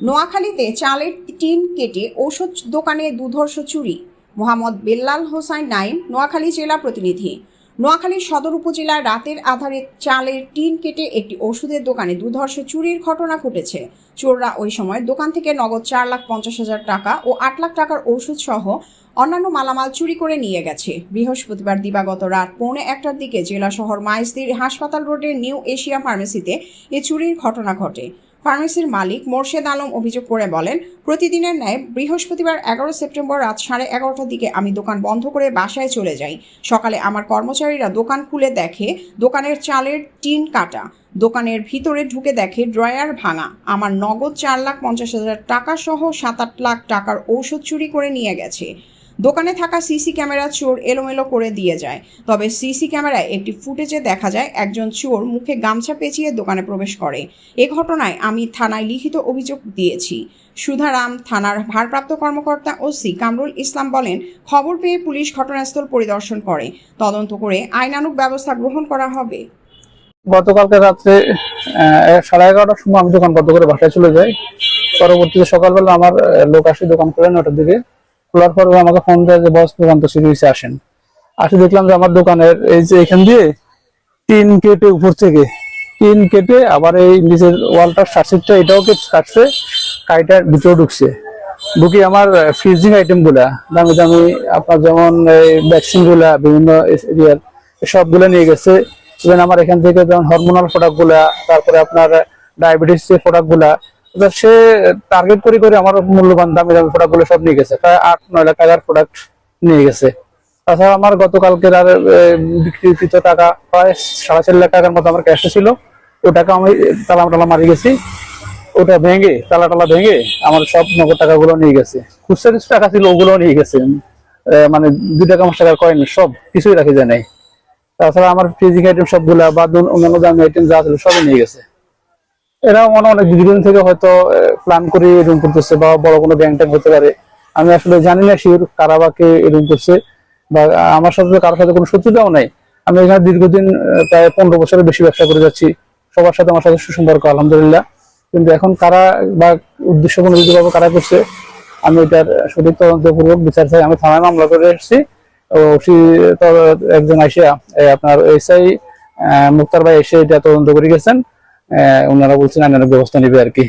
নোয়াখালীতে চালের টিন কেটে ঔষধ দোকানে দুধর্ষ চুরি। মোহাম্মদ বেল্লাল হোসাইন নাইম, নোয়াখালী জেলা প্রতিনিধি। নোয়াখালী সদর উপজেলায় রাতের আধারে চালের টিন কেটে একটি ওষুধের দোকানে দুধর্ষ চুরির ঘটনা ঘটেছে। চোররা ওই সময় দোকান থেকে নগদ 4,50,000 টাকা ও 8 লাখ টাকার ওষুধ সহ অন্যান্য মালামাল চুরি করে নিয়ে গেছে। বৃহস্পতিবার দিবাগত রাত 1:45টার দিকে জেলা শহর মাইজদির হাসপাতাল রোডের নিউ এশিয়া ফার্মেসিতে এ চুরির ঘটনা ঘটে। ফার্মেসির মালিক মোর্শেদ আলম অভিযোগ করে বলেন, প্রতিদিনের ন্যায় বৃহস্পতিবার 11 সেপ্টেম্বর রাত 11:30টার দিকে আমি দোকান বন্ধ করে বাসায় চলে যাই। সকালে আমার কর্মচারীরা দোকান খুলে দেখে দোকানের চালের টিন কাটা। দোকানের ভিতরে ঢুকে দেখে ড্রয়ার ভাঙা। আমার নগদ 4,50,000 টাকা সহ 7-8 লাখ টাকার ঔষধ চুরি করে নিয়ে গেছে। দোকানে থাকা সিসি ক্যামেরা চোর এলোমেলো করে দিয়ে যায়। তবে সিসি ক্যামেরায় একটি ফুটেজে দেখা যায় একজন চোর মুখে গামছা পেঁচিয়ে দোকানে প্রবেশ করে। এ ঘটনায় আমি থানায় লিখিত অভিযোগ দিয়েছি। সুধারাম থানার ভারপ্রাপ্ত কর্মকর্তা ওসি কামরুল ইসলাম বলেন, খবর পেয়ে পুলিশ ঘটনাস্থল পরিদর্শন করে তদন্ত করে আইনানুগ ব্যবস্থা গ্রহণ করা হবে। গতকালকে রাত্রে 11:30টার সময় আমি দোকান বন্ধ করে বাসায় চলে যাই। পরবর্তীতে সকালবেলা আমার লোক আসে দোকান খুলে 9টার দিকে। খোলার পর আমাকে ফোন দেয় যে বস দোকান তো চুরি হয়েছে, আসেন। আসে দেখলাম যে আমার দোকানের এই যে এখান দিয়ে টিন কেটে উপর থেকে টিন কেটে আবার এই নিচের ওয়ালটার সার্সিটটা এটাও কাটছে, কাইটার ভিতরে ঢুকছে। ঢুকি আমার ফ্রিজিং আইটেম গুলা দামি দামি আপনার যেমন ভ্যাকসিন গুলা বিভিন্ন এরিয়ার সবগুলো নিয়ে গেছে। ইভেন আমার এখান থেকে যেমন হরমোনাল প্রোডাক্ট গুলা, তারপরে আপনার ডায়াবেটিস যে প্রোডাক্ট গুলা, সে টার্গেট করে করে আমার মূল্যবান দামি দামি প্রোডাক্ট গুলো সব নিয়ে গেছে। প্রায় 8-9 লাখ টাকার প্রোডাক্ট নিয়ে গেছে। তাছাড়া আমার গতকালকের আর বিক্রিকৃত টাকা প্রায় 4.5 লাখ টাকার মতো আমার ক্যাশে ছিল। ওই টাকা আমি তালা মারি গেছি। ওটা ভেঙে তালা ভেঙে আমার সব নগদ টাকাগুলো নিয়ে গেছে। খুচরা কিছু টাকা ছিল ওগুলো নিয়ে গেছে, মানে 2 টাকা 5 টাকার কয়েন সব কিছুই রাখি যায় নাই। তাছাড়া আমার ফ্রিজিং আইটেম সবগুলা বা অন্যান্য দামি আইটেম যা ছিল সবই নিয়ে গেছে। এরা অনেক দীর্ঘদিন থেকে হয়তো প্ল্যান করে এরকম করতেছে বা বড় কোনো ব্যাংক ট্যাঙ্ক হতে পারে। আমি আসলে জানি না শিওর কারা বা কে এরকম করছে, বা আমার সাথে কারোর সাথে কোনো শত্রুতাও নাই। আমি এখানে দীর্ঘদিন প্রায় 15 বছরের বেশি ব্যবসা করে যাচ্ছি। সবার সাথে আমার সাথে সুসম্পর্ক আলহামদুলিল্লাহ। কিন্তু এখন কারা বা উদ্দেশ্য প্রণোদিতভাবে কারা করছে আমি এটার সঠিক তদন্তপূর্বক বিচার চাই। আমি থানায় মামলা করে এসেছি। একজন আইসা আপনার এসআই মুক্তার ভাই এসে এটা তদন্ত করে গেছেন। ওনারা বলছেন আইনানুগ ব্যবস্থা নেবে আর কি।